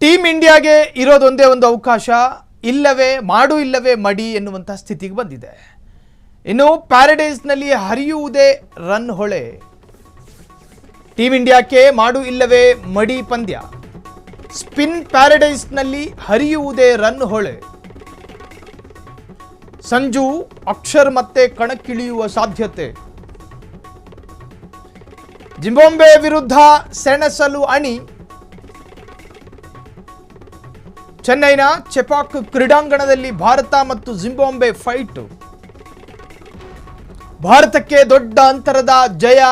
Team ಇಂಡಿಯಾಗೆ ಇರೋದೊಂದೇ ಒಂದು ಅವಕಾಶ, ಇಲ್ಲವೇ ಮಾಡು ಇಲ್ಲವೇ ಮಡಿ ಎನ್ನುವಂಥ ಸ್ಥಿತಿಗೆ ಬಂದಿದೆ. ಇನ್ನು ಪ್ಯಾರಡೈಸ್ನಲ್ಲಿ ಹರಿಯುವುದೇ ರನ್ ಹೊಳೆ. ಟೀಮ್ ಇಂಡಿಯಾಕ್ಕೆ ಮಾಡು ಇಲ್ಲವೇ ಮಡಿ ಪಂದ್ಯ. ಸ್ಪಿನ್ ಪ್ಯಾರಡೈಸ್ನಲ್ಲಿ ಹರಿಯುವುದೇ ರನ್ ಹೊಳೆ. ಸಂಜು ಅಕ್ಷರ್ ಮತ್ತೆ ಕಣಕ್ಕಿಳಿಯುವ ಸಾಧ್ಯತೆ. ಜಿಂಬಾಬ್ವೆ ವಿರುದ್ಧ ಸೆಣಸಲು ಅಣಿ. ಚೆನ್ನೈನ ಚೆಪಾಕ್ ಕ್ರೀಡಾಂಗಣದಲ್ಲಿ ಭಾರತ ಮತ್ತು ಜಿಂಬಾಬ್ವೆ ಫೈಟ್. ಭಾರತಕ್ಕೆ ದೊಡ್ಡ ಅಂತರದ ಜಯ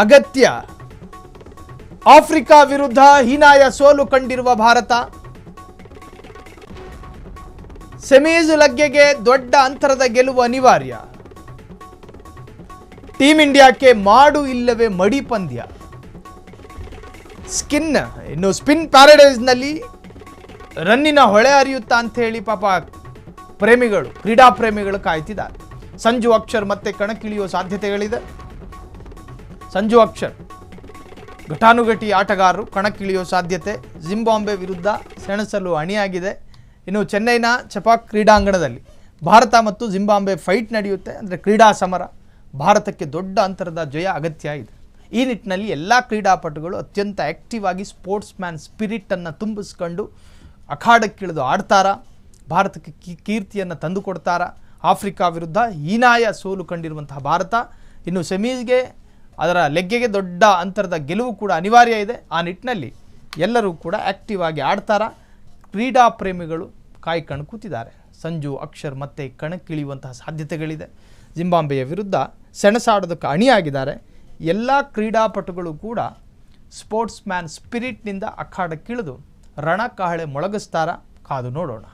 ಅಗತ್ಯ. ಆಫ್ರಿಕಾ ವಿರುದ್ಧ ಹೀನಾಯ ಸೋಲು ಕಂಡಿರುವ ಭಾರತ ಸೆಮೀಸ್ ಲಗ್ಗೆಗೆ ದೊಡ್ಡ ಅಂತರದ ಗೆಲುವು ಅನಿವಾರ್ಯ. ಟೀಮ್ ಇಂಡಿಯಾಕ್ಕೆ ಮಾಡು ಇಲ್ಲವೇ ಮಡಿ ಪಂದ್ಯ. ಇನ್ನು ಸ್ಪಿನ್ ಪ್ಯಾರಡೈಸ್ನಲ್ಲಿ ರನ್ನಿನ ಹೊಳೆ ಹರಿಯುತ್ತಾ ಅಂತ ಹೇಳಿ ಪಾಪ ಕ್ರೀಡಾ ಪ್ರೇಮಿಗಳು ಕಾಯ್ತಿದ್ದಾರೆ. ಸಂಜು ಅಕ್ಷರ್ ಮತ್ತೆ ಕಣಕ್ಕಿಳಿಯುವ ಸಾಧ್ಯತೆಗಳಿದೆ. ಸಂಜು ಅಕ್ಷರ್ ಘಟಾನುಘಟಿ ಆಟಗಾರರು ಕಣಕ್ಕಿಳಿಯುವ ಸಾಧ್ಯತೆ. ಜಿಂಬಾಬ್ವೆ ವಿರುದ್ಧ ಸೆಣಸಲು ಅಣಿಯಾಗಿದೆ. ಇನ್ನು ಚೆನ್ನೈನ ಚೆಪಾಕ್ ಕ್ರೀಡಾಂಗಣದಲ್ಲಿ ಭಾರತ ಮತ್ತು ಜಿಂಬಾಬ್ವೆ ಫೈಟ್ ನಡೆಯುತ್ತೆ. ಅಂದರೆ ಕ್ರೀಡಾ ಸಮರ. ಭಾರತಕ್ಕೆ ದೊಡ್ಡ ಅಂತರದ ಜಯ ಅಗತ್ಯ ಇದೆ. ಈ ನಿಟ್ಟಿನಲ್ಲಿ ಎಲ್ಲ ಕ್ರೀಡಾಪಟುಗಳು ಅತ್ಯಂತ ಆ್ಯಕ್ಟಿವ್ ಆಗಿ ಸ್ಪೋರ್ಟ್ಸ್ ಮ್ಯಾನ್ ಸ್ಪಿರಿಟನ್ನು ತುಂಬಿಸ್ಕೊಂಡು ಅಖಾಡಕ್ಕಿಳಿದು ಆಡ್ತಾರಾ, ಭಾರತಕ್ಕೆ ಕೀರ್ತಿಯನ್ನು ತಂದುಕೊಡ್ತಾರಾ. ಆಫ್ರಿಕಾ ವಿರುದ್ಧ ಹೀನಾಯ ಸೋಲು ಕಂಡಿರುವಂತಹ ಭಾರತ ಇನ್ನು ಸೆಮೀಸ್ಗೆ ಅದರ ಲೆಗ್ಗೆಗೆ ದೊಡ್ಡ ಅಂತರದ ಗೆಲುವು ಕೂಡ ಅನಿವಾರ್ಯ ಇದೆ. ಆ ನಿಟ್ಟಿನಲ್ಲಿ ಎಲ್ಲರೂ ಕೂಡ ಆ್ಯಕ್ಟಿವ್ ಆಗಿ ಆಡ್ತಾರಾ. ಕ್ರೀಡಾ ಪ್ರೇಮಿಗಳು ಕಾಯ್ಕೊಂಡು ಕೂತಿದ್ದಾರೆ. ಸಂಜು ಅಕ್ಷರ್ ಮತ್ತೆ ಕಣಕ್ಕಿಳಿಯುವಂತಹ ಸಾಧ್ಯತೆಗಳಿದೆ. ಜಿಂಬಾಬ್ವೆಯ ವಿರುದ್ಧ ಸೆಣಸಾಡೋದಕ್ಕೆ ಅಣಿಯಾಗಿದ್ದಾರೆ. ಎಲ್ಲ ಕ್ರೀಡಾಪಟುಗಳು ಕೂಡ ಸ್ಪೋರ್ಟ್ಸ್ ಮ್ಯಾನ್ ಸ್ಪಿರಿಟ್ನಿಂದ ಅಖಾಡಕ್ಕಿಳಿದು ರಣಕಾಹಳೆ ಮೊಳಗಿಸ್ತಾರ. ಕಾದು ನೋಡೋಣ.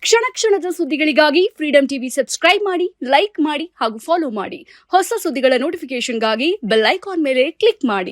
ಕ್ಷಣ ಕ್ಷಣದ ಸುದ್ದಿಗಳಿಗಾಗಿ ಫ್ರೀಡಂ ಟಿವಿ ಸಬ್ಸ್ಕ್ರೈಬ್ ಮಾಡಿ, ಲೈಕ್ ಮಾಡಿ ಹಾಗೂ ಫಾಲೋ ಮಾಡಿ. ಹೊಸ ಸುದ್ದಿಗಳ ನೋಟಿಫಿಕೇಶನ್ಗಾಗಿ ಬೆಲ್ ಐಕಾನ್ ಮೇಲೆ ಕ್ಲಿಕ್ ಮಾಡಿ.